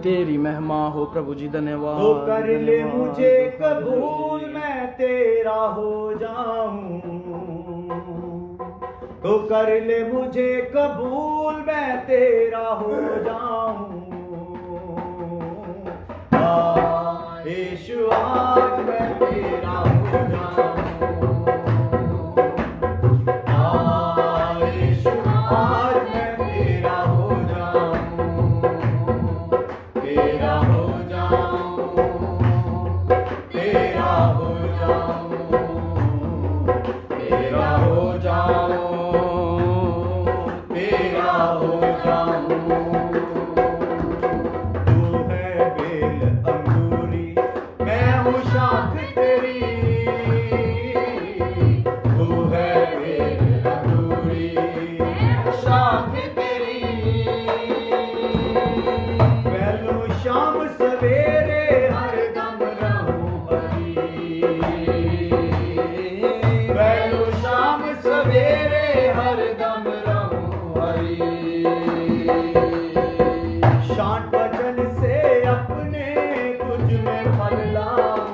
तेरी महिमा हो प्रभु जी, धन्यवाद। तो कर ले मुझे कबूल, मैं तेरा हो जाऊं। तो कर ले मुझे कबूल, मैं तेरा हो जाऊं। यीशु आज मैं तेरा हो जाऊं। यीशु आज मैं तेरा हो जाऊं। तेरा हो जाऊं, तेरा हो जाऊं, तेरा हो जाऊं, तेरा हो जाऊं। तू है बेल अंगूरी, मैं हूँ शाख तेरी। तू है बेल अंगूरी, शाख तेरी। फैलूं शाम सवेरे, हर दम रहूं हरी। फैलूं शाम सवेरे, हर दम रहूं हरी। शांत वचन से अपने तुझ में फल लाऊं।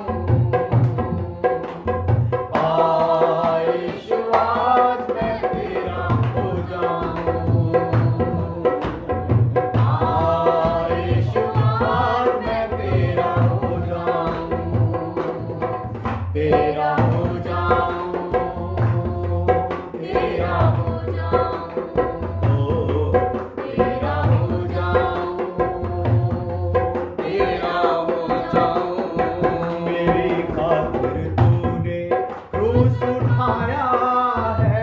यीशु आज मैं तेरा हो जाऊं। यीशु आज मैं तेरा हो जाऊं। तेरा हो जाऊं, तेरा हो जाऊं, तेरा हो जाऊं, तेरा हो जाऊं। मेरी खातिर तूने क्रूस उठाया है।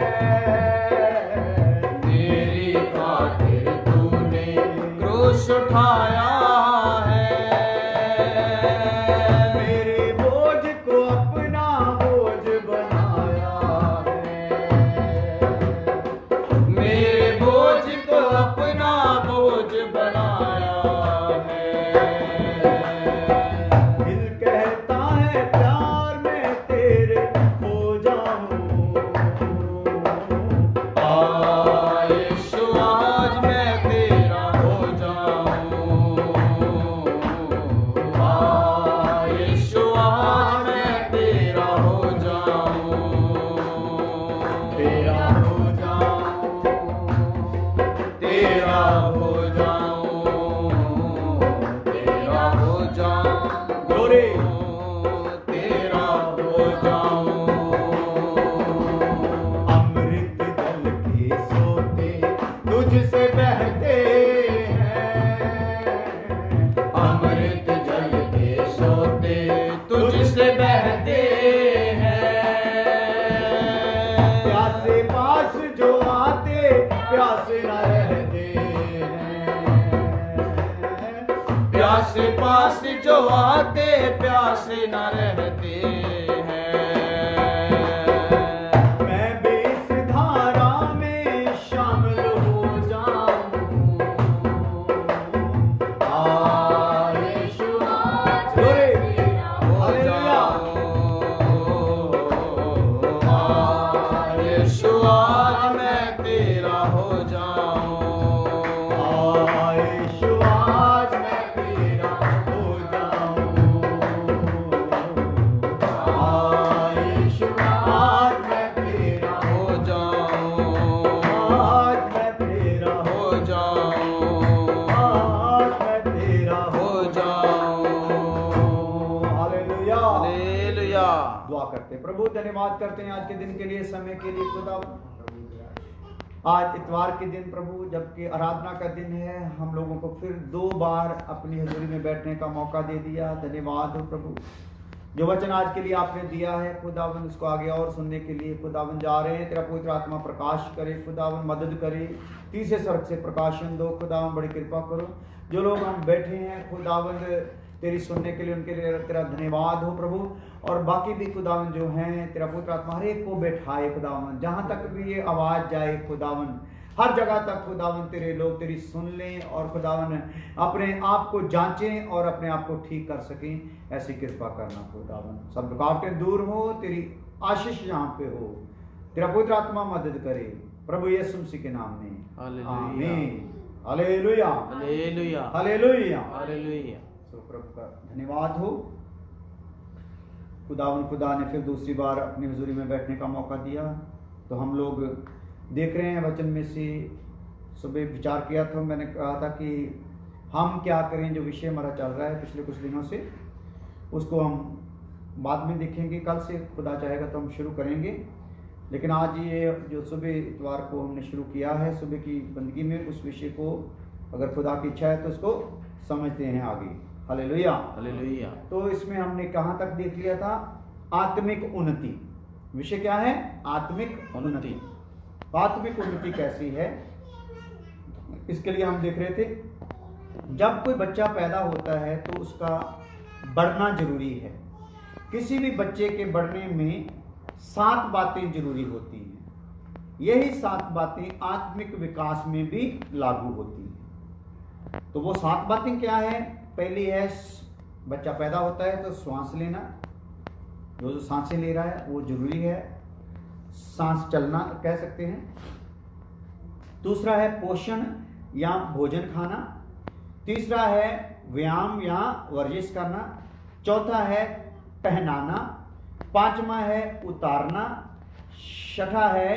मेरी खातिर तूने क्रूस उठाया है। मेरे बोझ को अपना बोझ बनाया है। मेरे बोझ को अपना बोझ बनाया है। दिल कहता है प्यार में तेरे हो जाऊं। यीशु आज मैं तेरा हो जाऊं। यीशु आज मैं तेरा हो जाऊं। तेरा हो जाऊं, तेरा हो जाऊं। तेरा हो जाऊं। glory। तेरा हो जाऊं। अमृत जल के सोते तुझसे बहते हैं। अमृत जल के सोते तुझसे बहते हैं। प्यासे पास जो आते प्यासे न रहते हैं। प्यासे पास जो आते प्यासे न रहते हैं। मैं भी इस धारा में शामिल हो जाऊं। यीशु आज मैं तेरा हो जाऊं। यीशु आज मैं तेरा हो जाऊं। यीशु आज मैं तेरा हो जाऊं। यीशु आज मैं तेरा हो जाऊं। आज मैं तेरा हो जाऊं। आज मैं तेरा हो जाऊं। हालेलुया। हालेलुया। दुआ करते हैं, प्रभु धन्यवाद करते हैं आज के दिन के लिए, समय के लिए। खुदा आज इतवार के दिन प्रभु, जबकि आराधना का दिन है, हम लोगों को फिर 2 बार अपनी हजूरी में बैठने का मौका दे दिया। धन्यवाद हो प्रभु। जो वचन आज के लिए आपने दिया है खुदावन, उसको आगे और सुनने के लिए खुदावन जा रहे हैं। तेरा पवित्र आत्मा प्रकाश करे खुदावन, मदद करे, तीसरे स्वर्ग से प्रकाशन दो खुदावन, बड़ी कृपा करो। जो लोग हम बैठे हैं खुदावन तेरी सुनने के लिए, उनके लिए तेरा धन्यवाद हो प्रभु। और बाकी भी खुदावन जो हैं, तेरा पवित्र आत्मा हर एक को बैठाए खुदावन, जहाँ तक भी ये आवाज़ जाए खुदावन, हर जगह तक खुदावन तेरे लोग तेरी सुन लें और खुदावन अपने आप को जांचें और अपने आप को ठीक कर सकें। ऐसी कृपा करना खुदावन। सब रुकावटें दूर हो, तेरी आशीष यहाँ पे हो। तेरा पवित्र आत्मा मदद करे प्रभु यीशु मसीह के नाम में, आमीन। Hallelujah, hallelujah, hallelujah, hallelujah. तो प्रभु का धन्यवाद हो। खुदा ने फिर दूसरी बार अपनी हुजूरी में बैठने का मौका दिया। तो हम लोग देख रहे हैं वचन में से, सुबह विचार किया था, मैंने कहा था कि हम क्या करें, जो विषय हमारा चल रहा है पिछले कुछ दिनों से, उसको हम बाद में देखेंगे। कल से खुदा चाहेगा तो हम शुरू करेंगे, लेकिन आज ये जो सुबह इतवार को हमने शुरू किया है सुबह की बंदगी में, उस विषय को अगर खुदा की इच्छा है तो उसको समझते हैं आगे। Hallelujah, hallelujah. तो इसमें हमने कहाँ तक देख लिया था? आत्मिक उन्नति। विषय क्या है? आत्मिक उन्नति। आत्मिक उन्नति कैसी है, इसके लिए हम देख रहे थे, जब कोई बच्चा पैदा होता है तो उसका बढ़ना जरूरी है। किसी भी बच्चे के बढ़ने में 7 बातें जरूरी होती हैं। यही 7 बातें आत्मिक विकास में भी लागू होती हैं। तो वो 7 बातें क्या है? पहली है, बच्चा पैदा होता है तो श्वास लेना, जो सांसें ले रहा है वो जरूरी है, सांस चलना कह सकते हैं। दूसरा है पोषण या भोजन खाना। तीसरा है व्यायाम या वर्जिश करना। चौथा है पहनाना। पांचवा है उतारना। छठा है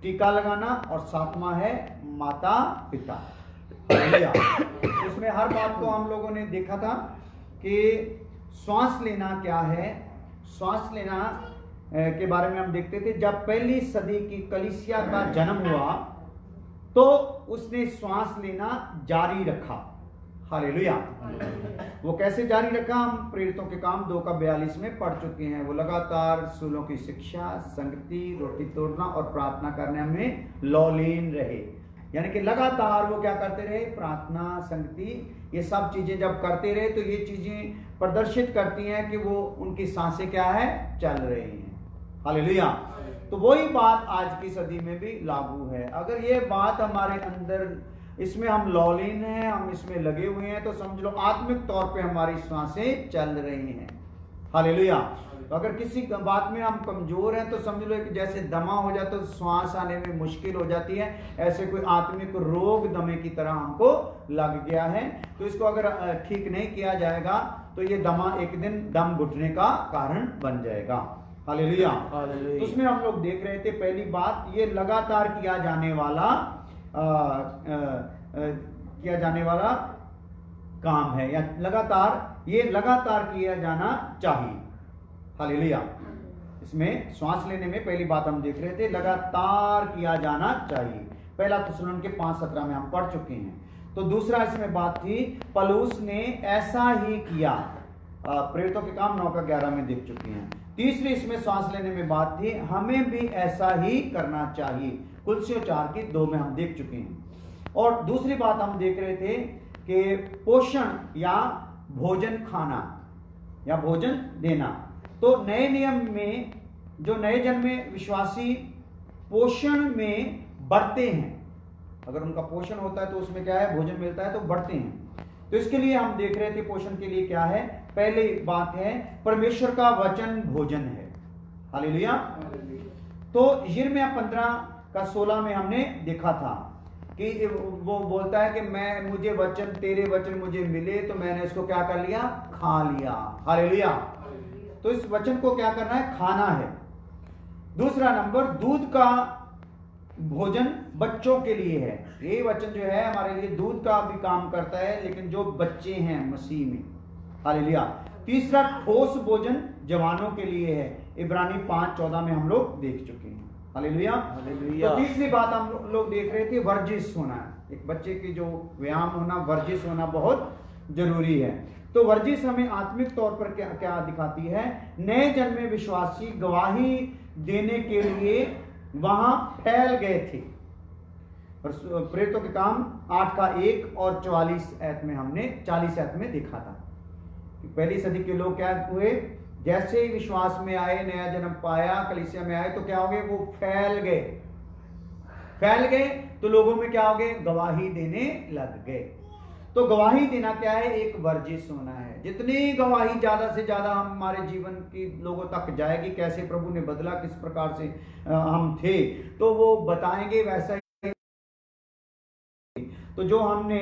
टीका लगाना। और 7वां है माता पिता। इसमें हर बात को हम लोगों ने देखा था कि श्वास लेना क्या है। श्वास लेना के बारे में हम देखते थे, जब पहली सदी की कलीसिया का जन्म हुआ तो उसने श्वास लेना जारी रखा। हालेलुया। वो कैसे जारी रखा? हम प्रेरितों के काम 2:42 में पढ़ चुके हैं। वो लगातार रसूलों की शिक्षा, संगति, रोटी तोड़ना और प्रार्थना करने में लौलीन रहे। यानी कि लगातार वो क्या करते रहे? प्रार्थना, संगति, ये सब चीजें जब करते रहे तो ये चीजें प्रदर्शित करती हैं कि वो उनकी सांसें क्या है? चल रही हैं। हालेलुया। तो वही बात आज की सदी में भी लागू है। अगर ये बात हमारे अंदर, इसमें हम लौलीन हैं, हम इसमें लगे हुए हैं, तो समझ लो आत्मिक तौर पे हमारी सांसें चल रही हैं। हालेलुया। तो अगर किसी बात में हम कमजोर हैं तो समझ लो कि जैसे दमा हो जाता तो श्वास आने में मुश्किल हो जाती है, ऐसे कोई आत्मिक रोग दमे की तरह हमको लग गया है। तो इसको अगर ठीक नहीं किया जाएगा तो ये दमा एक दिन दम घुटने का कारण बन जाएगा। हालेलुया। तो उसमें हम लोग देख रहे थे, पहली बात, ये लगातार किया जाने वाला काम है, या लगातार किया जाना चाहिए। हालेलुया। इसमें श्वास लेने में पहली बात हम देख रहे थे, लगातार किया जाना चाहिए। पहला थिस्सलुनीके 5:17 में हम पढ़ चुके हैं। तो दूसरा इसमें बात थी, पौलुस ने ऐसा ही किया, प्रेरितों के काम 9:11 में देख चुके हैं। तीसरी इसमें सांस लेने में बात थी, हमें भी ऐसा ही करना चाहिए, कुलसियों 4:2 में हम देख चुके हैं। और दूसरी बात हम देख रहे थे कि पोषण या भोजन खाना या भोजन देना। तो नए नियम में जो नए जन्मे विश्वासी पोषण में बढ़ते हैं, अगर उनका पोषण होता है तो उसमें क्या है? भोजन मिलता है तो बढ़ते हैं। तो इसके लिए हम देख रहे थे पोषण के लिए क्या है। पहली बात है, परमेश्वर का वचन भोजन है। हालेलुया। तो यिर्मयाह 15:16 में हमने देखा था कि वो बोलता है कि मुझे तेरे वचन मुझे मिले तो मैंने इसको क्या कर लिया? खा लिया। हालेलुया। तो इस वचन को क्या करना है? खाना है। दूसरा नंबर, दूध का भोजन बच्चों के लिए है। ये वचन जो है हमारे लिए दूध का भी काम करता है, लेकिन जो बच्चे हैं मसीह में। हालेलुया। तीसरा, ठोस भोजन जवानों के लिए है। इब्रानी 5:14 में हम लोग देख चुके हैं। हालेलुया। तो तीसरी बात हम लोग देख रहे थे, वर्जिश होना। एक बच्चे की जो व्यायाम होना, वर्जिश होना बहुत जरूरी है। तो वर्जिश हमें आत्मिक तौर पर क्या दिखाती है? नए जन्मे विश्वासी गवाही देने के लिए वहां फैल गए थे। प्रेरितों के काम 8:1 और 40 आयत में हमने 40 आयत में देखा था कि पहली सदी के लोग क्या हुए? जैसे ही विश्वास में आए, नया जन्म पाया, कलीसिया में आए, तो क्या हो गए? वो फैल गए तो लोगों में क्या हो गए? गवाही देने लग गए। तो गवाही देना क्या है? एक वर्जिश होना है। जितनी गवाही ज्यादा से ज्यादा हमारे जीवन की लोगों तक जाएगी, कैसे प्रभु ने बदला, किस प्रकार से हम थे, तो वो बताएंगे वैसा ही। तो जो हमने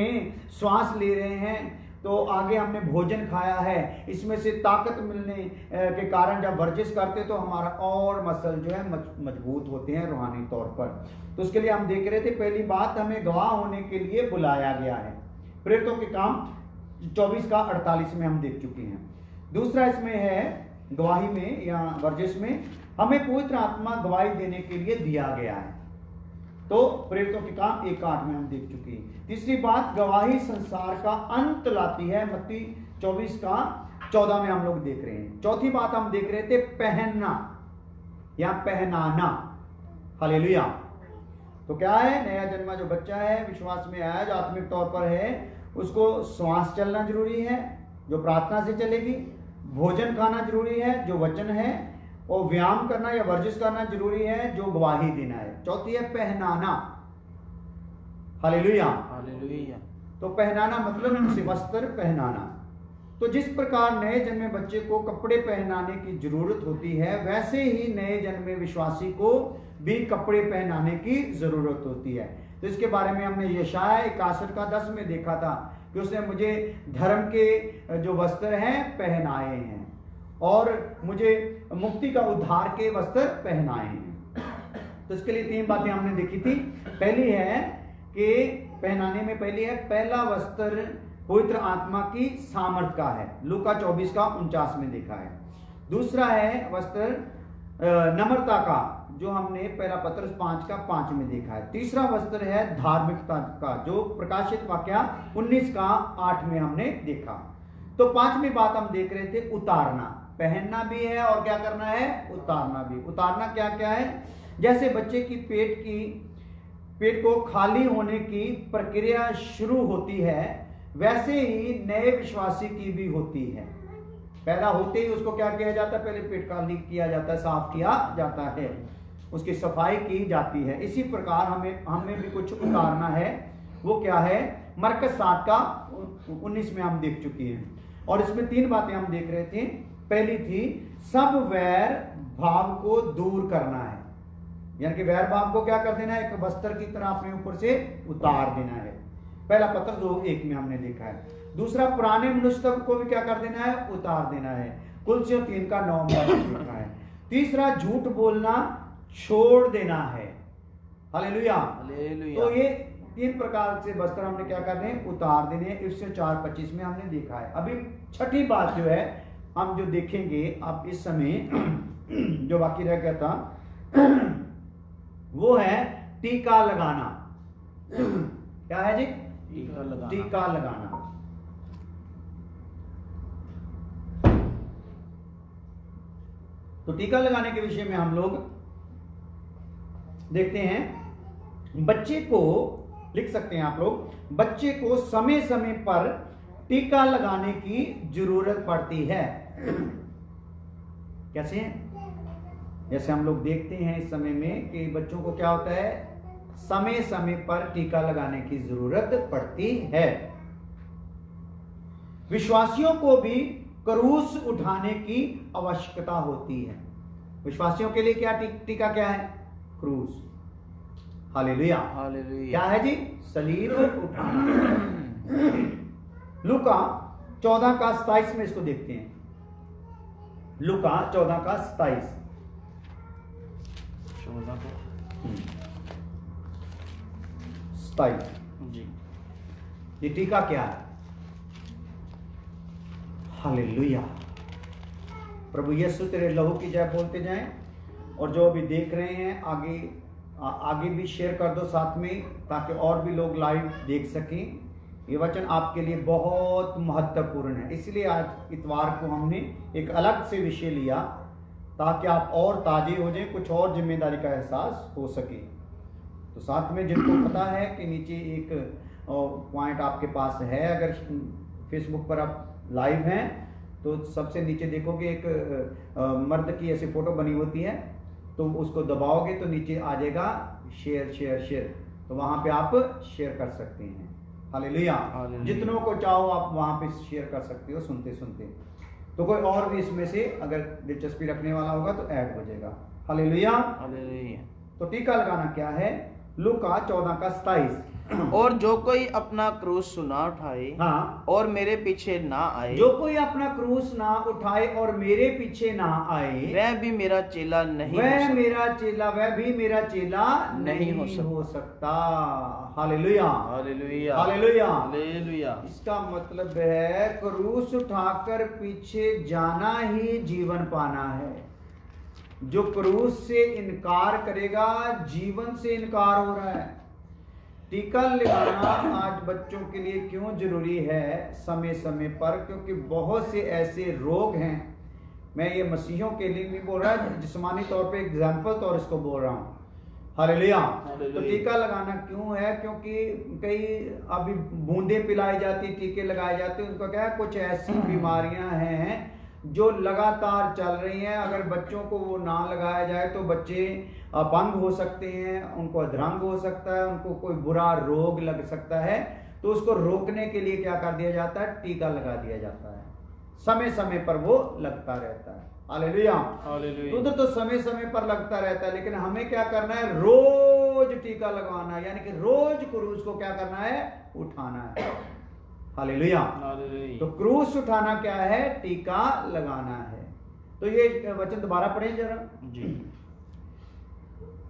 श्वास ले रहे हैं, तो आगे हमने भोजन खाया है, इसमें से ताकत मिलने के कारण जब वर्जिश करते तो हमारा और मसल जो है मजबूत होते हैं रूहानी तौर पर। तो उसके लिए हम देख रहे थे, पहली बात हमें गवाह होने के लिए बुलाया गया है। प्रेरितों के काम 24 का 48 में हम देख चुके हैं। दूसरा इसमें है गवाही में या वर्जिश में, हमें पवित्र आत्मा गवाही देने के लिए दिया गया है। तो प्रेरितों के काम 1:8 में हम देख चुके हैं। तीसरी बात, गवाही संसार का अंत लाती है, मत्ती 24 का 14 में हम लोग देख रहे हैं। चौथी बात हम देख रहे थे, पहनना या पहनाना। हालेलुया। तो क्या है? नया जन्मा जो बच्चा है, विश्वास में आया, जो आत्मिक तौर पर है, उसको श्वास चलना जरूरी है, जो प्रार्थना से चलेगी। भोजन खाना जरूरी है, जो वचन है। और व्यायाम करना या वर्जिश करना जरूरी है, जो गवाही देना है। चौथी है पहनाना। हालेलुया। हालेलुया। तो पहनाना मतलब उसे वस्त्र पहनाना। तो जिस प्रकार नए जन्मे बच्चे को कपड़े पहनाने की जरूरत होती है, वैसे ही नए जन्मे विश्वासी को भी कपड़े पहनाने की जरूरत होती है। तो इसके बारे में हमने यशाया 61 का 10 में देखा था कि उसने मुझे धर्म के जो वस्त्र हैं पहनाए हैं और मुझे मुक्ति का उद्धार के वस्त्र पहनाए हैं। तो इसके लिए 3 बातें हमने देखी थी। पहली है कि पहनाने में पहली है, पहला वस्त्र पवित्र आत्मा की सामर्थ का है, लूका 24 का 49 में देखा है। दूसरा है वस्त्र नम्रता का, जो हमने पहला पत्रस 5 का 5 में देखा है। तीसरा वस्त्र है धार्मिकता का, जो प्रकाशित वाक्या 19 का 8 में हमने देखा। तो 5वीं बात हम देख रहे थे, उतारना। पहनना भी है और क्या करना है? उतारना भी। उतारना क्या क्या है? जैसे बच्चे की पेट को खाली होने की प्रक्रिया शुरू होती है, वैसे ही नए विश्वासी की भी होती है। पैदा होते ही उसको क्या किया जाता है? पहले पेट खाली किया जाता है, साफ किया जाता है, उसकी सफाई की जाती है। इसी प्रकार हमें भी कुछ उतारना है। वो क्या है? मरकस 7 का 19 में हम देख चुके हैं। और इसमें 3 बातें हम देख रहे थे। पहली थी, सब वैर भाव को दूर करना है, यानी कि वैर भाव को क्या कर देना है? एक वस्त्र की तरह अपने ऊपर से उतार देना है। पहला पत्र 2:1 में हमने देखा है। दूसरा, पुराने मनुष्य को भी क्या कर देना है? उतार देना है। कुलसियों 3 का 9 में हमने देखा है। तीसरा, झूठ बोलना छोड़ देना है। हालेलुया। तो ये 3 प्रकार से वस्त्र हमने क्या करने हैं? उतार देने हैं। इससे 4:25 में हमने देखा है। अभी छठी बात जो है हम जो देखेंगे अब इस समय जो बाकी रह गया था, वो है टीका लगाना। क्या है जी? टीका लगाना। तो टीका लगाने के विषय में हम लोग देखते हैं, बच्चे को लिख सकते हैं आप लोग, बच्चे को समय समय पर टीका लगाने की जरूरत पड़ती है। कैसे? जैसे हम लोग देखते हैं इस समय में कि बच्चों को क्या होता है? समय समय पर टीका लगाने की जरूरत पड़ती है। विश्वासियों को भी क्रूस उठाने की आवश्यकता होती है। विश्वासियों के लिए क्या टीका क्या है? क्रूस। हालेलुया। हालेलुया। क्या है जी? सलीब उठाना। लूका 14 का 27 में इसको देखते हैं। लूका 14 का 27 जी। ये टीका क्या है? हालेलुया। प्रभु यीशु तेरे लहू की जय बोलते जाएं। और जो अभी देख रहे हैं आगे भी शेयर कर दो साथ में, ताकि और भी लोग लाइव देख सकें। ये वचन आपके लिए बहुत महत्वपूर्ण है, इसलिए आज इतवार को हमने एक अलग से विषय लिया ताकि आप और ताजे हो जाएं, कुछ और जिम्मेदारी का एहसास हो सके। तो साथ में जिनको पता है कि नीचे एक पॉइंट आपके पास है, अगर फेसबुक पर आप लाइव हैं तो सबसे नीचे देखोगे एक मर्द की ऐसी फोटो बनी होती है, तो उसको दबाओगे तो नीचे आ जाएगा शेयर शेयर शेयर, तो वहां पे आप शेयर कर सकते हैं। हालेलुया। हालेलुया। जितनों को चाहो आप वहां पे शेयर कर सकते हो सुनते सुनते। तो कोई और भी इसमें से अगर दिलचस्पी रखने वाला होगा तो ऐड हो जाएगा। हालेलुया। हालेलुया। तो टीका लगाना क्या है? लूका 14:27। और जो कोई अपना क्रूस सुना उठाए हाँ, और मेरे पीछे ना आए, जो कोई अपना क्रूस ना उठाए और मेरे पीछे ना आए, वह भी मेरा चेला नहीं हो वह सकता। मेरा चेला, वह भी मेरा चेला नहीं हो सकता। हालेलुया। हालेलुया। हालेलुया। हालेलुया। इसका मतलब है क्रूस उठाकर पीछे जाना ही जीवन पाना है। जो क्रूस से इनकार करेगा, जीवन से इनकार हो रहा है। टीका लगाना आज बच्चों के लिए क्यों जरूरी है समय समय पर? क्योंकि बहुत से ऐसे रोग हैं, मैं ये मसीहों के लिए नहीं बोल रहा, जिस्मानी तौर पे एग्जाम्पल तौर इसको बोल रहा हूँ। हालेलुया। तो टीका लगाना क्यों है? क्योंकि कई अभी बूंदे पिलाई जाती, टीके लगाए जाते, उनका क्या है, कुछ ऐसी बीमारियां हैं जो लगातार चल रही हैं। अगर बच्चों को वो ना लगाया जाए तो बच्चे अपंग हो सकते हैं, उनको अधरंग हो सकता है, उनको कोई बुरा रोग लग सकता है। तो उसको रोकने के लिए क्या कर दिया जाता है? टीका लगा दिया जाता है। समय समय पर वो लगता रहता है। हालेलुया। हालेलुया। उधर तो समय समय पर लगता रहता है, लेकिन हमें क्या करना है? रोज टीका लगवाना है, यानी कि रोज क्रूस को क्या करना है? उठाना है। हालेलुया। हालेलुया। तो क्रूस उठाना क्या है? टीका लगाना है। तो ये वचन दोबारा पढ़ें जरा जी।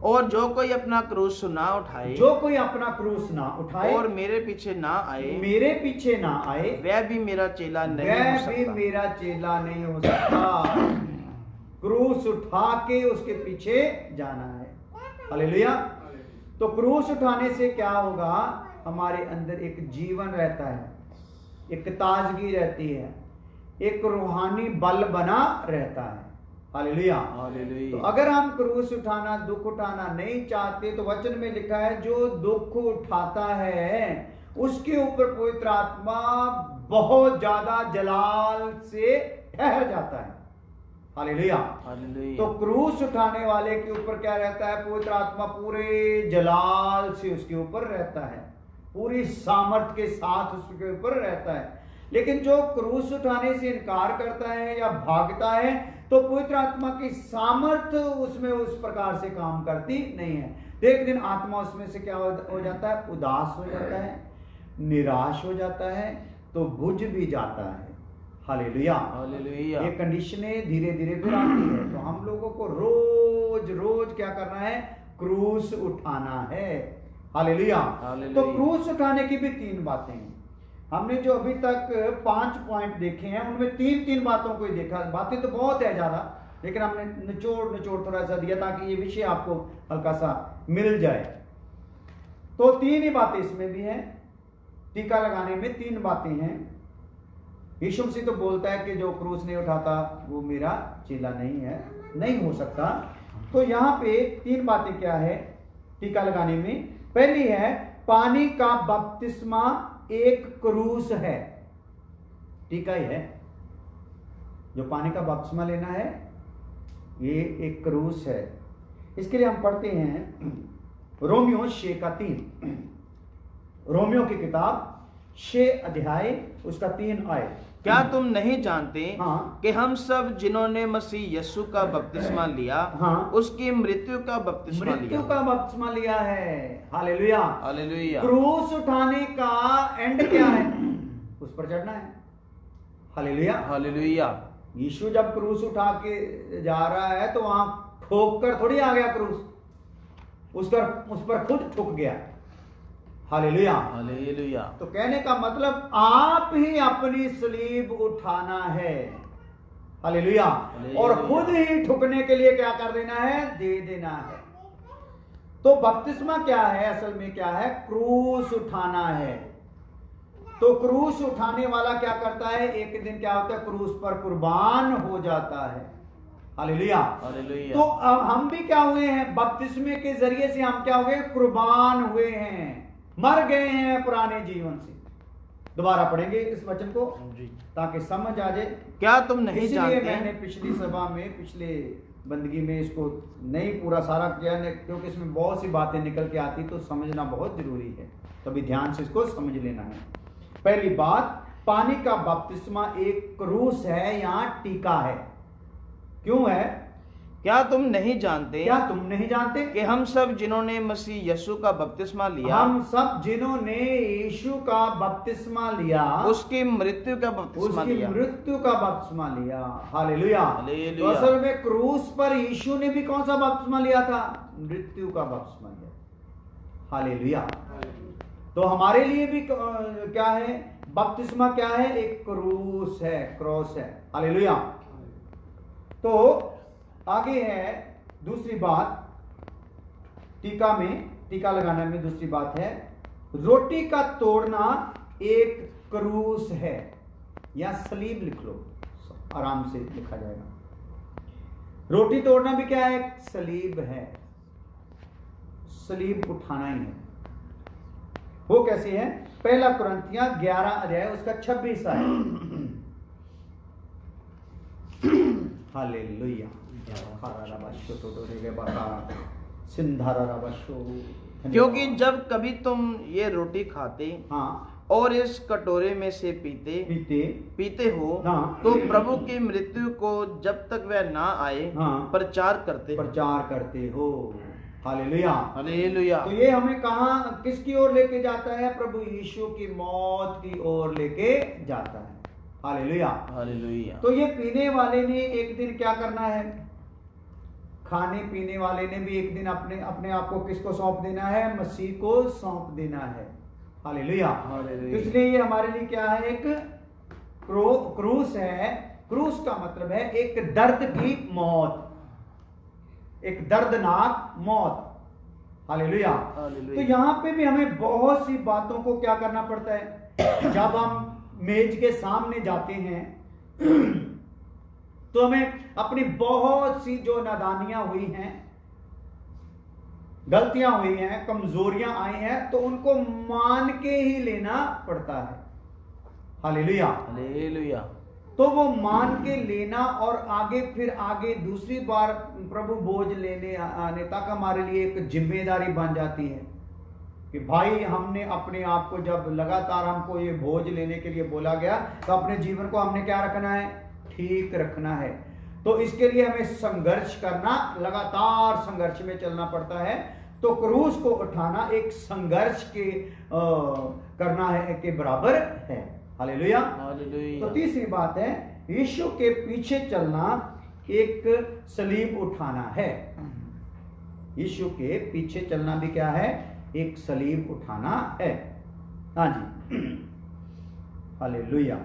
और जो कोई अपना क्रूस सुना उठाए, जो कोई अपना क्रूस ना उठाए और मेरे पीछे ना आए, मेरे पीछे ना आए, वह भी मेरा चेला नहीं हो वह भी सकता। मेरा चेला नहीं हो सकता। क्रूस उठा के उसके पीछे जाना है। हालेलुया। तो क्रूस उठाने से क्या होगा? हमारे अंदर एक जीवन रहता है, एक ताजगी रहती है, एक रूहानी बल बना रहता है। हालेलुया। हालेलुया। तो अगर हम क्रूस उठाना, दुख उठाना नहीं चाहते, तो वचन में लिखा है जो दुख उठाता है उसके ऊपर पवित्र आत्मा बहुत ज्यादा जलाल से ठहर जाता है। हालेलुया। हालेलुया। तो क्रूस उठाने वाले के ऊपर क्या रहता है? पवित्र आत्मा पूरे जलाल से उसके ऊपर रहता है, पूरी सामर्थ के साथ उसके ऊपर रहता है। लेकिन जो क्रूस उठाने से इनकार करता है या भागता है, तो पवित्र आत्मा की सामर्थ उसमें उस प्रकार से काम करती नहीं है। तो एक दिन आत्मा उसमें से क्या हो जाता है? उदास हो जाता है, निराश हो जाता है, तो बुझ भी जाता है। हालेलुया। हालेलुया। ये कंडीशनें धीरे धीरे फिर आती है। तो हम लोगों को रोज रोज क्या करना है? क्रूस उठाना है। हालेलुया। हालेलुया। तो क्रूस उठाने की भी 3 बातें हैं। हमने जो अभी तक 5 पॉइंट देखे हैं, उनमें 3 बातों को ही देखा। बातें तो बहुत है ज्यादा, लेकिन हमने निचोड़ थोड़ा सा दिया ताकि ये विषय आपको हल्का सा मिल जाए। तो 3 ही बातें इसमें भी हैं। टीका लगाने में 3 बातें हैं। यीशु मसीह तो बोलता है कि जो क्रूस नहीं उठाता वो मेरा चेला नहीं है, नहीं हो सकता। तो यहाँ पे 3 बातें क्या है टीका लगाने में? पहली है, पानी का बपतिस्मा एक क्रूस है। टीका ही है, जो पानी का बपतिस्मा लेना है ये एक क्रूस है। इसके लिए हम पढ़ते हैं रोमियो 6:3। रोमियो की किताब 6 अध्याय उसका 3 आयत। क्या तुम नहीं जानते हाँ। कि हम सब जिन्होंने मसीह यीशु का बपतिस्मा लिया, हाँ। उसकी मृत्यु का बपतिस्मा लिया। मृत्यु का बपतिस्मा लिया है। हालेलुया। हालेलुया। क्रूस उठाने का एंड क्या है? उस पर चढ़ना है। हालेलुया। हालेलुया। यीशु जब क्रूस उठा के जा रहा है तो वहां ठोक कर थोड़ी आ गया क्रूस, उस पर खुद ठुक गया। हालेलुया। हालेलुया। तो कहने का मतलब आप ही अपनी सलीब उठाना है। हालेलुया। और खुद ही ठुकने के लिए क्या कर देना है? दे देना है। तो बपतिस्मा क्या है? असल में क्या है? क्रूस उठाना है। तो क्रूस उठाने वाला क्या करता है? एक दिन क्या होता है? क्रूस पर कुर्बान हो जाता है। हालेलुया। हालेलुया। तो अब हम भी क्या हुए हैं? बपतिस्मे के जरिए से हम क्या हुए? कुर्बान हुए हैं, मर गए हैं पुराने जीवन से। दोबारा पढ़ेंगे इस वचन को जी। ताकि समझ आ जाए। क्या तुम नहीं इसलिए जानते? मैंने पिछली सभा में, पिछले बंदगी में इसको नहीं पूरा सारा किया, क्योंकि इसमें बहुत सी बातें निकल के आती, तो समझना बहुत जरूरी है। तभी ध्यान से इसको समझ लेना है। पहली बात, पानी का बपतिस्मा एक क्रूस है, यहाँ टीका है। क्यों है? क्या तुम नहीं जानते क्या तुम नहीं जानते कि हम सब जिन्होंने मसीह यीशु का बपतिस्मा लिया, हम सब जिन्होंने यीशु का बपतिस्मा लिया, उसकी मृत्यु का बपतिस्मा उसकी लिया। मृत्यु का बपतिस्मा लिया। हालेलुया। हालेलुया। तो असल में क्रूस पर यीशु ने भी कौन सा बपतिस्मा लिया था? मृत्यु का बपतिस्मा लिया। हालेलुया। तो हमारे लिए भी क्या है? बपतिस्मा क्या है? एक क्रूस है, क्रॉस है। हालेलुया। तो आगे है दूसरी बात, टीका लगाने में दूसरी बात है, रोटी का तोड़ना एक क्रूस है, या सलीब लिख लो, आराम से लिखा जाएगा। रोटी तोड़ना भी क्या है? सलीब है, सलीब उठाना ही है। वो कैसे है? पहला कुरिन्थियों 11 अध्याय उसका 26 है। हालेलुया। क्योंकि जब कभी तुम ये रोटी खाते हाँ और इस कटोरे में से पीते हो, हाँ, तो प्रभु की मृत्यु को जब तक वह ना आए हाँ, प्रचार करते हो। हालेलुया। हालेलुया। तो ये हमें कहाँ, किसकी ओर लेके जाता है? प्रभु यीशु की मौत की ओर लेके जाता है। हालेलुया। हालेलुया। तो ये पीने वाले ने एक दिन क्या करना है? खाने पीने वाले ने भी एक दिन अपने आप को किसको सौंप देना है? मसीह को सौंप देना है। हालेलुया। इसलिए ये हमारे लिए क्या है? एक क्रूस है। क्रूस का मतलब है एक दर्द की मौत, एक दर्दनाक मौत। हालेलुया। तो यहां पे भी हमें बहुत सी बातों को क्या करना पड़ता है? जब हम मेज के सामने जाते हैं तो हमें अपनी बहुत सी जो नादानियां हुई हैं, गलतियां हुई हैं, कमजोरियां आई हैं, तो उनको मान के ही लेना पड़ता है। हालेलुया। हालेलुया। तो वो मान के लेना और फिर आगे दूसरी बार प्रभु बोझ लेने आने तक हमारे लिए एक जिम्मेदारी बन जाती है कि भाई हमने अपने आप को, जब लगातार हमको ये बोझ लेने के लिए बोला गया, तो अपने जीवन को हमने क्या रखना है? ठीक रखना है। तो इसके लिए हमें संघर्ष करना, लगातार संघर्ष में चलना पड़ता है। तो क्रूस को उठाना एक संघर्ष के करना है के बराबर है। हालेलुया। तो तीसरी बात है, यीशु के पीछे चलना एक सलीब उठाना है। यीशु के पीछे चलना भी क्या है? एक सलीब उठाना है। हाँ जी। हालेलुया।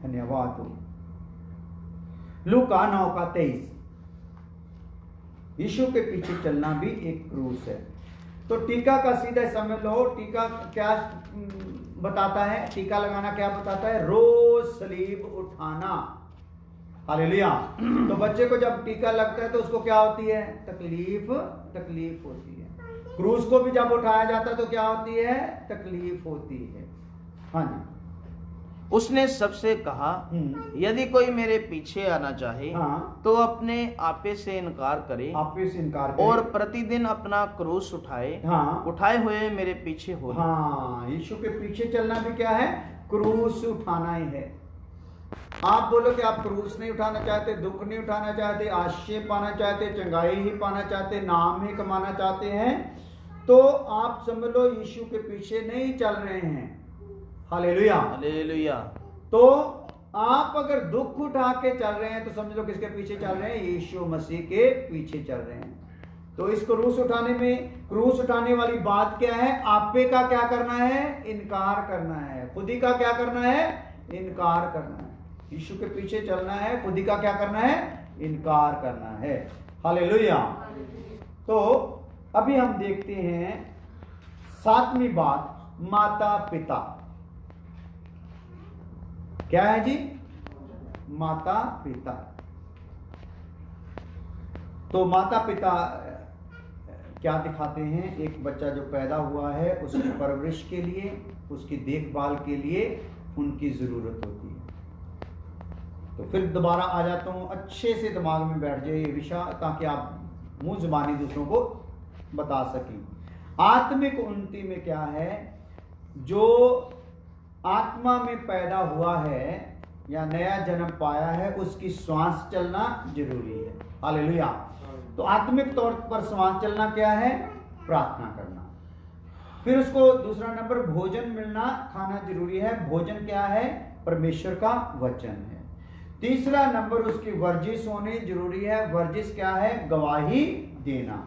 धन्यवाद हो। लूका 9:23, यीशु के पीछे चलना भी एक क्रूस है। तो टीका का सीधा समझ लो, टीका क्या बताता है? टीका लगाना क्या बताता है? रोज सलीब उठाना। हालेलुया। तो बच्चे को जब टीका लगता है तो उसको क्या होती है? तकलीफ होती है। क्रूस को भी जब उठाया जाता है तो क्या होती है? तकलीफ होती है। हाँ जी। उसने सबसे कहा, यदि कोई मेरे पीछे आना चाहे, हाँ, तो अपने आपे से इनकार करे, और प्रतिदिन अपना क्रूस उठाए, हाँ, उठाए हुए मेरे पीछे हो। हाँ, यीशु के पीछे चलना भी क्या है? क्रूस उठाना ही है। आप बोलो कि आप क्रूस नहीं उठाना चाहते, दुख नहीं उठाना चाहते, आश्चर्य पाना चाहते, चंगाई ही पाना चाहते, नाम ही कमाना चाहते हैं, तो आप समझ लो यीशु के पीछे नहीं चल रहे हैं। हालेलुया। हालेलुया। तो आप अगर दुख उठा के चल रहे हैं तो समझ लो किसके पीछे चल रहे हैं? यीशु मसीह के पीछे चल रहे हैं। तो इस क्रूस उठाने में, क्रूस उठाने वाली बात क्या है? आपे का क्या करना है? इनकार करना है। खुदी का क्या करना है? इनकार करना है। यीशु के पीछे चलना है, खुदी का क्या करना है? इनकार करना है। हालेलुया। तो अभी हम देखते हैं 7वीं बात, माता पिता। क्या है जी? माता पिता। तो माता पिता क्या दिखाते हैं? एक बच्चा जो पैदा हुआ है उसकी परवरिश के लिए, उसकी देखभाल के लिए उनकी जरूरत होती है। तो फिर दोबारा आ जाता हूं, अच्छे से दिमाग में बैठ जाए ये विषय, ताकि आप मुंह जुबानी दूसरों को बता सकें। आत्मिक उन्नति में क्या है, जो आत्मा में पैदा हुआ है या नया जन्म पाया है उसकी श्वास चलना जरूरी है। हालेलुया। तो आत्मिक तौर पर श्वास चलना क्या है, प्रार्थना करना। फिर उसको दूसरा नंबर भोजन मिलना, खाना जरूरी है। भोजन क्या है, परमेश्वर का वचन है। तीसरा नंबर उसकी वर्जिश होनी जरूरी है। वर्जिश क्या है, गवाही देना।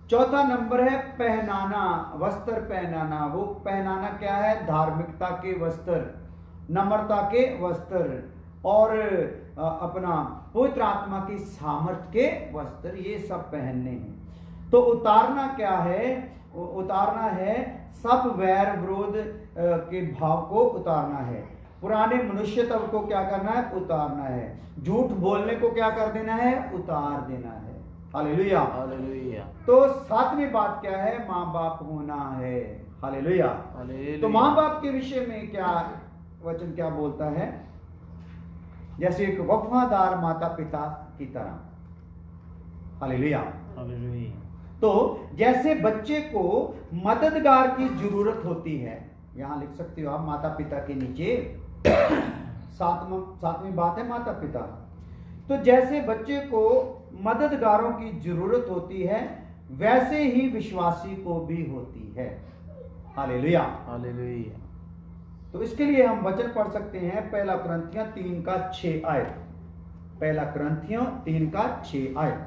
चौथा नंबर है पहनाना, वस्त्र पहनाना। वो पहनाना क्या है, धार्मिकता के वस्त्र, नम्रता के वस्त्र और अपना पवित्र आत्मा की सामर्थ्य के वस्त्र, ये सब पहनने हैं। तो उतारना क्या है, उतारना है सब वैर विरोध के भाव को उतारना है। पुराने मनुष्यत्व को क्या करना है, उतारना है। झूठ बोलने को क्या कर देना है, उतार देना है। Hallelujah, hallelujah. तो सातवीं बात क्या है, माँ बाप होना है। हालेलुया। तो माँ बाप के विषय में क्या वचन क्या बोलता है, जैसे एक वफादार माता पिता की तरह। Hallelujah, hallelujah. तो जैसे बच्चे को मददगार की जरूरत होती है, यहां लिख सकते हो आप माता पिता के नीचे सातवीं बात है माता पिता। तो जैसे बच्चे को मददगारों की जरूरत होती है, वैसे ही विश्वासी को भी होती है। Hallelujah, hallelujah. तो इसके लिए हम वचन पढ़ सकते हैं 1 कुरिन्थियों 3:6 आयत। 1 कुरिन्थियों 3:6 आयत।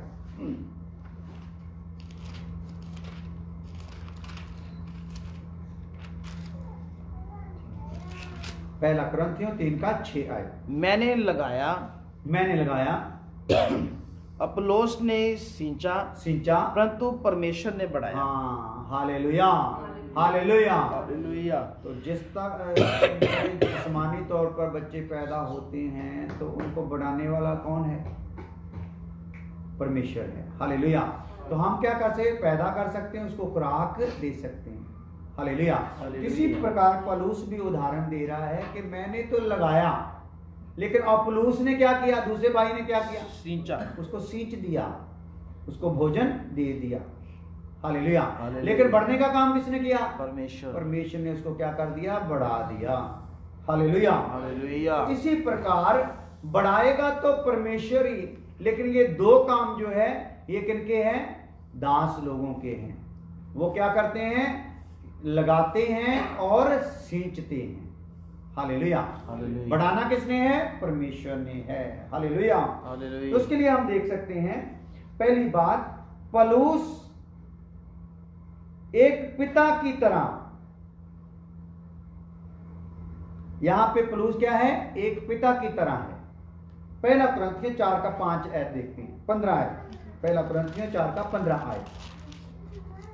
1 कुरिन्थियों 3:6 आयत। मैंने लगाया अपोलोस ने सींचा, परंतु परमेश्वर ने बढ़ाया। हाँ, हालेलुया, हालेलुया, हालेलुया। तो जिस तक जिस्मानी तौर पर बच्चे पैदा होते हैं तो उनको बढ़ाने वाला कौन है, परमेश्वर है। हालेलुया। तो हम क्या कर सकते, पैदा कर सकते हैं, उसको खुराक दे सकते हैं। हालेलुया। इसी प्रकार पौलुस भी उदाहरण दे रहा है कि मैंने तो लगाया, लेकिन अपोलोस ने क्या किया, दूसरे भाई ने क्या किया, सींचा, उसको सींच दिया, उसको भोजन दे दिया। हालेलुया। लेकिन बढ़ने का काम किसने किया, परमेश्वर ने उसको क्या कर दिया, बढ़ा दिया। Hallelujah, hallelujah. इसी प्रकार बढ़ाएगा तो परमेश्वर ही, लेकिन ये दो काम जो है ये किनके हैं, दास लोगों के हैं। वो क्या करते हैं, लगाते हैं और सींचते हैं। हालेलुया। बढ़ाना किसने है, परमेश्वर ने है। हालेलुया। तो उसके लिए हम देख सकते हैं, पहली बात, पौलुस एक पिता की तरह, यहां पे पौलुस क्या है, एक पिता की तरह है। 1 कुरिन्थियों 4:5 आयत देखते हैं, 15 आयत। 1 कुरिन्थियों 4:15 आयत।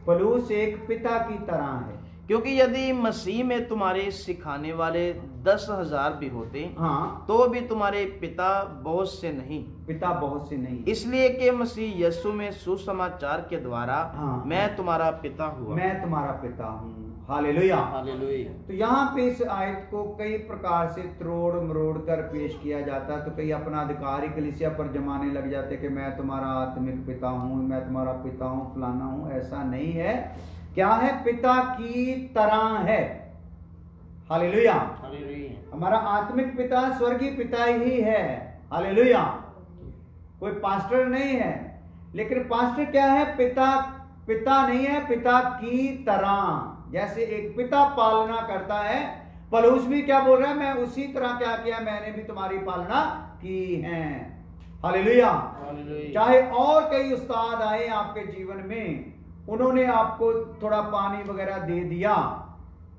पौलुस एक पिता की तरह है, क्योंकि यदि मसीह में तुम्हारे सिखाने वाले 10,000 भी होते, हाँ, तो भी तुम्हारे पिता बहुत से नहीं, इसलिए कि मसीह यीशु में सुसमाचार के द्वारा हाँ, मैं तुम्हारा पिता हुआ, मैं तुम्हारा पिता हूँ। Hallelujah, hallelujah. तो यहाँ पे इस आयत को कई प्रकार से त्रोड़ मरोड़ कर पेश किया जाता है। तो कई अपना अधिकारी कलीसिया पर जमाने लग जाते कि मैं तुम्हारा आत्मिक पिता हूँ, मैं तुम्हारा पिता हूँ, फलाना हूँ। ऐसा नहीं है। क्या है, पिता की तरह है। Hallelujah, hallelujah. हमारा आत्मिक पिता स्वर्गीय पिता ही है। हालेलुया। कोई पास्टर नहीं है, लेकिन पास्टर क्या है, पिता नहीं है, पिता की तरह। जैसे एक पिता पालना करता है, पौलुस भी क्या बोल रहा है, मैं उसी तरह क्या किया, मैंने भी तुम्हारी पालना की है। हालेलुया। चाहे और कई उस्ताद आए आपके जीवन में, उन्होंने आपको थोड़ा पानी वगैरह दे दिया,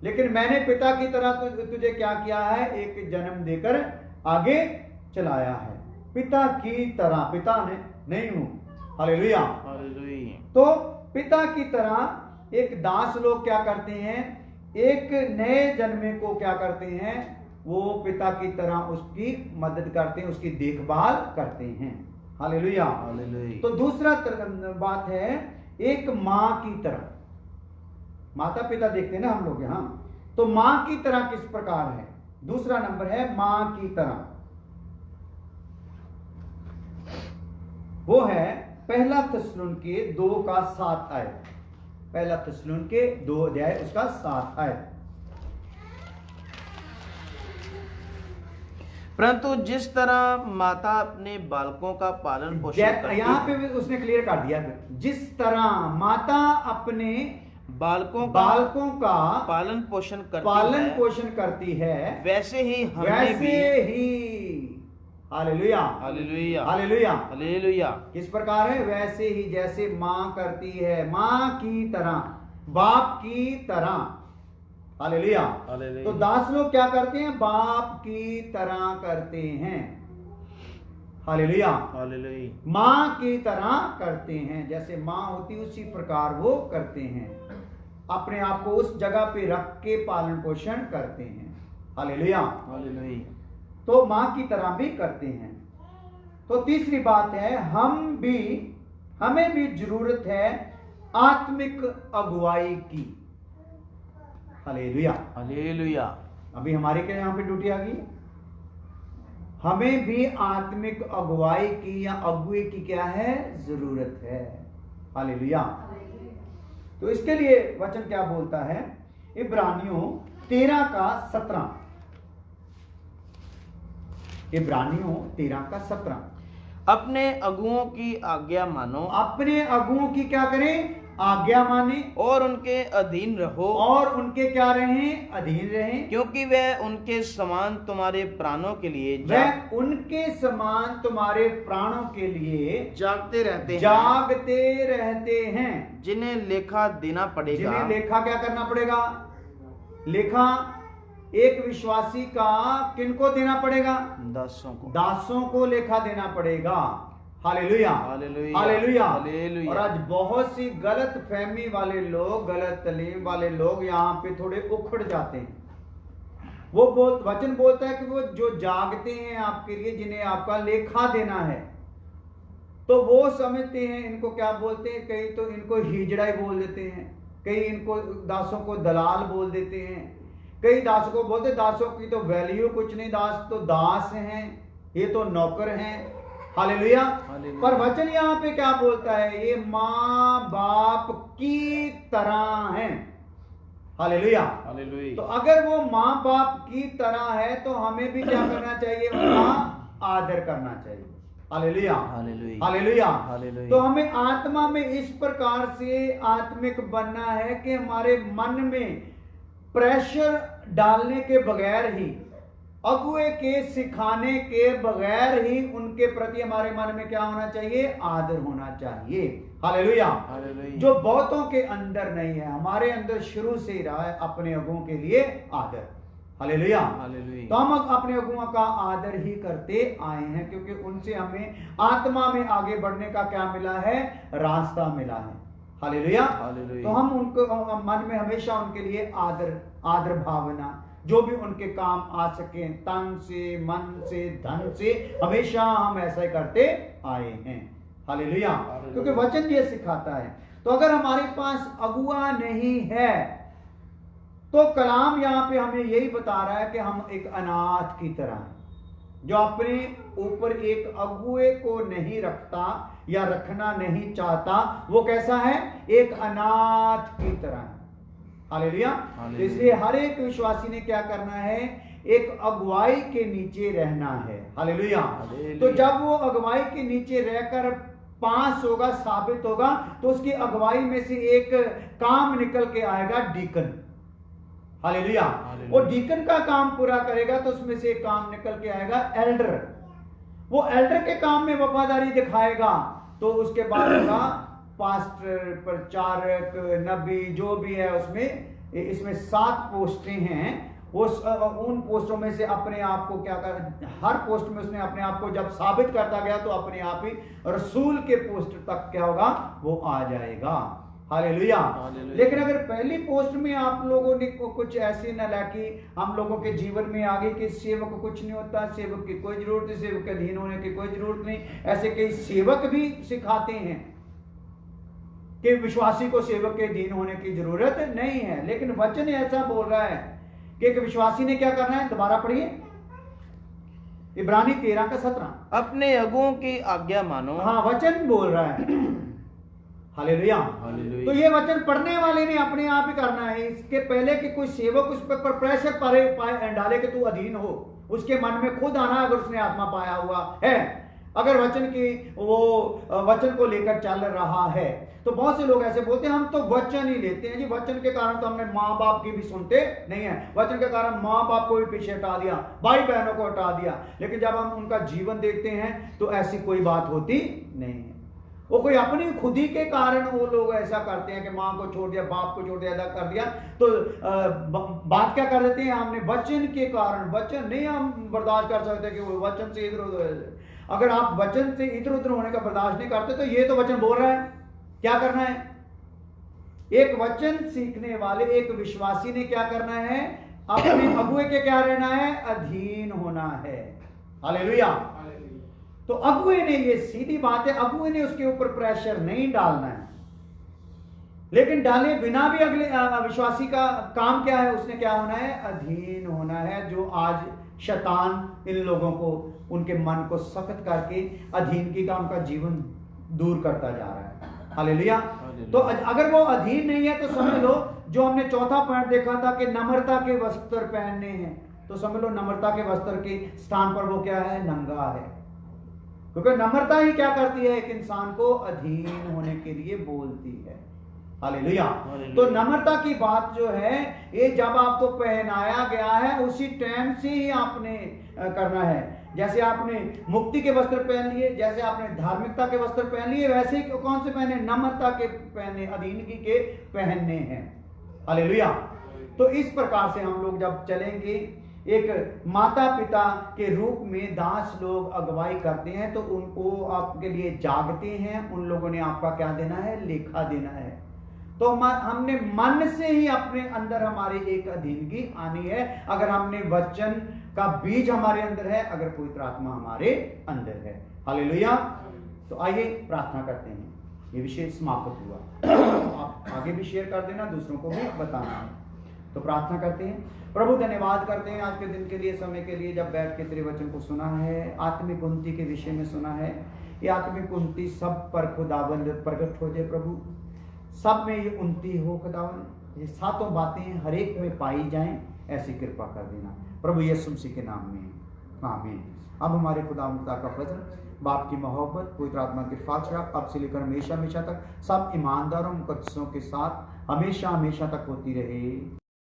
लेकिन मैंने पिता की तरह तुझे क्या किया है, एक जन्म देकर आगे चलाया है। पिता की तरह, पिता नहीं हूं। Hallelujah, hallelujah. तो पिता की तरह एक दास लोग क्या करते हैं, एक नए जन्मे को क्या करते हैं, वो पिता की तरह उसकी मदद करते हैं, उसकी देखभाल करते हैं। Hallelujah, hallelujah. तो दूसरा बात है, एक मां की तरह। माता पिता देखते हैं ना हम लोग यहां, तो मां की तरह किस प्रकार है, दूसरा नंबर है मां की तरह। वो है 1 थिस्सलुनीके 2:7 आयत। पहला थिस्सलुनीके 2 अध्याय उसका 7 आयत। परंतु जिस तरह माता अपने बालकों का पालन पोषण करती यहाँ पे भी उसने क्लियर कर दिया, जिस तरह माता अपने बालकों का पालन पोषण करती है वैसे ही हमें भी। Hallelujah hallelujah hallelujah hallelujah. किस प्रकार है? वैसे ही जैसे माँ करती है, माँ की तरह, बाप की तरह। हालेलुया। तो दास लोग क्या करते हैं? बाप की तरह करते हैं। Hallelujah hallelujah. माँ की तरह करते हैं, जैसे माँ होती उसी प्रकार वो करते हैं, अपने आप को उस जगह पे रख के पालन पोषण करते हैं। Hallelujah hallelujah. तो माँ की तरह भी करते हैं। तो तीसरी बात है, हमें भी जरूरत है आत्मिक अगुवाई की। Hallelujah hallelujah. अभी हमारी क्या यहाँ पे ड्यूटी आ गई? हमें भी आत्मिक अगुवाई की या अगुवे की क्या है? जरूरत है। हालेलुया। तो इसके लिए वचन क्या बोलता है? इब्रानियों 13 का 17। इब्रानियों 13 का 17। अपने अगुओं की आज्ञा मानो। अपने अगुओं की क्या करें? आज्ञा माने, और उनके अधीन रहो। और उनके क्या रहें? अधीन रहें। क्योंकि वह उनके समान तुम्हारे प्राणों के लिए वह उनके समान तुम्हारे प्राणों के लिए जागते रहते हैं, जिन्हें लेखा देना पड़ेगा। जिन्हें लेखा क्या करना पड़ेगा? लेखा एक विश्वासी का किनको देना पड़ेगा? दासों को लेखा देना पड़ेगा। Hallelujah hallelujah hallelujah. और आज बहुत सी गलत फहमी वाले लोग, गलत तालीम वाले लोग यहाँ पे थोड़े उखड़ जाते हैं। वो वचन बोलता है कि वो जो जागते हैं आपके लिए, जिन्हें आपका लेखा देना है, तो वो समझते हैं, इनको क्या बोलते हैं? कई तो इनको हिजड़ा बोल देते हैं, कई इनको दासों को दलाल बोल देते हैं, कई दासों को बोलते, दासों की तो वैल्यू कुछ नहीं, दास तो दास हैं, ये तो नौकर हैं। हालेलुया। पर वचन यहाँ पे क्या बोलता है? ये माँ बाप की तरह है। Hallelujah hallelujah. तो अगर वो माँ बाप की तरह है तो हमें भी क्या करना चाहिए? उनका आदर करना चाहिए। Hallelujah hallelujah hallelujah. तो हमें आत्मा में इस प्रकार से आत्मिक बनना है कि हमारे मन में प्रेशर डालने के बगैर ही, अगुए के सिखाने के बगैर ही उनके प्रति हमारे मन में क्या होना चाहिए? आदर होना चाहिए। हालेलुया। जो बहुतों के अंदर नहीं है, हमारे अंदर शुरू से ही रहा है अपने अगुओं के लिए आदर। हालेलुया। तो हम अपने अगुओं का आदर ही करते आए हैं, क्योंकि उनसे हमें आत्मा में आगे बढ़ने का क्या मिला है? रास्ता मिला है। हालेलुया। तो हम उनको मन में हमेशा उनके लिए आदर भावना, जो भी उनके काम आ सके, तन से, मन से, धन से, हमेशा हम ऐसा ही करते आए हैं। हालेलुया। क्योंकि वचन ये सिखाता है। तो अगर हमारे पास अगुआ नहीं है तो कलाम यहाँ पे हमें यही बता रहा है कि हम एक अनाथ की तरह हैं, जो अपने ऊपर एक अगुए को नहीं रखता या रखना नहीं चाहता, वो कैसा है? एक अनाथ की तरह है। हालेलुया। तो इसलिए हर एक विश्वासी ने क्या करना है? एक अगुवाई के नीचे रहना है। हालेलुया। तो जब वो अगुवाई के नीचे रहकर पास होगा, साबित होगा, तो उसकी अगुवाई में से एक काम निकल के आएगा, डीकन। हालेलुया। वो डीकन का काम पूरा करेगा तो उसमें से एक काम निकल के आएगा, एल्डर। वो एल्डर के काम में वफादारी दिखाएगा तो उसके बाद होगा पास्टर, प्रचारक, नबी, जो भी है उसमें। इसमें 7 पोस्टें हैं। उन पोस्टों में से अपने आप को क्या कर, हर पोस्ट में उसने अपने आप को जब साबित करता गया तो अपने आप ही रसूल के पोस्ट तक क्या होगा? वो आ जाएगा। हालेलुया। लेकिन अगर पहली पोस्ट में आप लोगों ने कुछ ऐसी नालायकी हम लोगों के जीवन में आ गई कि सेवक को कुछ नहीं होता, सेवक की कोई जरूरत नहीं, सेवक के अधीन होने की कोई जरूरत नहीं, ऐसे कई सेवक भी सिखाते हैं कि विश्वासी को सेवक के अधीन होने की जरूरत नहीं है। लेकिन वचन ऐसा बोल रहा है कि एक विश्वासी ने क्या करना है? दोबारा पढ़िए, इब्रानी 13 का 17। अपने अगुओं की आज्ञा मानो। हाँ, वचन बोल रहा है। हालेलुया। हालेलुया। तो ये वचन पढ़ने वाले ने अपने आप ही करना है। इसके पहले कि कोई सेवक उस पर प्रेशर डाले कि तू अधीन हो, उसके मन में खुद आना, अगर उसने आत्मा पाया हुआ है, अगर वचन की वो वचन को लेकर चल रहा है। तो बहुत से लोग ऐसे बोलते हैं हम तो वचन ही लेते हैं जी, वचन के कारण तो हमने माँ बाप की भी सुनते नहीं है, वचन के कारण माँ बाप को भी पीछे हटा दिया, भाई बहनों को हटा दिया। लेकिन जब हम उनका जीवन देखते हैं तो ऐसी कोई बात होती नहीं है। वो कोई अपनी खुदी के कारण वो लोग ऐसा करते हैं कि माँ को छोड़ दिया, बाप को छोड़ दिया, ऐसा कर दिया। तो बात क्या कर देते हैं, हमने वचन के कारण, वचन नहीं हम बर्दाश्त कर सकते कि वो वचन से इधर उधर। अगर आप वचन से इधर उधर होने का बर्दाश्त नहीं करते तो ये तो वचन बोल रहा है, क्या करना है? एक वचन सीखने वाले एक विश्वासी ने क्या करना है? अपने अगुए के क्या रहना है? अधीन होना है। हालेलुया। तो अगुए ने, ये सीधी बात है, अगुए ने उसके ऊपर प्रेशर नहीं डालना है, लेकिन डाले बिना भी अगले विश्वासी का काम क्या है? उसने क्या होना है? अधीन होना है। जो आज शैतान इन लोगों को, उनके मन को सख्त करके अधीनगी का उनका जीवन दूर करता जा रहा है। हालेलुया। तो अगर वो अधीन नहीं है तो समझ लो, जो हमने चौथा पॉइंट देखा था कि नम्रता के वस्त्र पहनने हैं, तो समझ लो नम्रता के वस्त्र के स्थान पर वो क्या है? नंगा है। क्योंकि नम्रता ही क्या करती है? एक इंसान को अधीन होने के लिए बोलती है। हालेलुया। तो नम्रता की बात जो है, ये जब आपको पहनाया गया है उसी टाइम से ही आपने करना है। जैसे आपने मुक्ति के वस्त्र पहन लिए, जैसे आपने धार्मिकता के वस्त्र पहन लिए, वैसे ही कौन से पहने? नम्रता के पहने, अधीनगी के पहनने हैं। हालेलुया। तो इस प्रकार से हम लोग जब चलेंगे, एक माता पिता के रूप में दास लोग अगुवाई करते हैं तो उनको आपके लिए जागते हैं, उन लोगों ने आपका क्या देना है? लेखा देना है। तो हमने मन से ही अपने अंदर हमारे एक अधीनगी आनी है, अगर हमने वचन का बीज हमारे अंदर है, अगर पवित्र आत्मा हमारे अंदर है। हालेलुया। तो आइए प्रार्थना करते हैं। ये विषय समाप्त हुआ, आप आगे भी शेयर कर देना, दूसरों को भी बताना है। तो प्रार्थना करते हैं। प्रभु धन्यवाद करते हैं आज के दिन के लिए, समय के लिए, जब बैठ के तेरे वचन को सुना है, आत्मिक उन्नति के विषय में सुना है। ये आत्मिक उन्नति सब पर खुदाबंद प्रकट हो जाए प्रभु, सब में ये उन्नति हो खुदावंद, ये सातों बातें हर एक में पाई जाएं, ऐसी कृपा कर देना प्रभु यीशु मसीह के नाम में, आमीन। अब हमारे खुदावंद का फजल, बाप की मोहब्बत, पवित्र आत्मा की फासला अब से लेकर हमेशा हमेशा तक सब ईमानदारों मुकद्दसों के साथ हमेशा हमेशा तक होती रहे।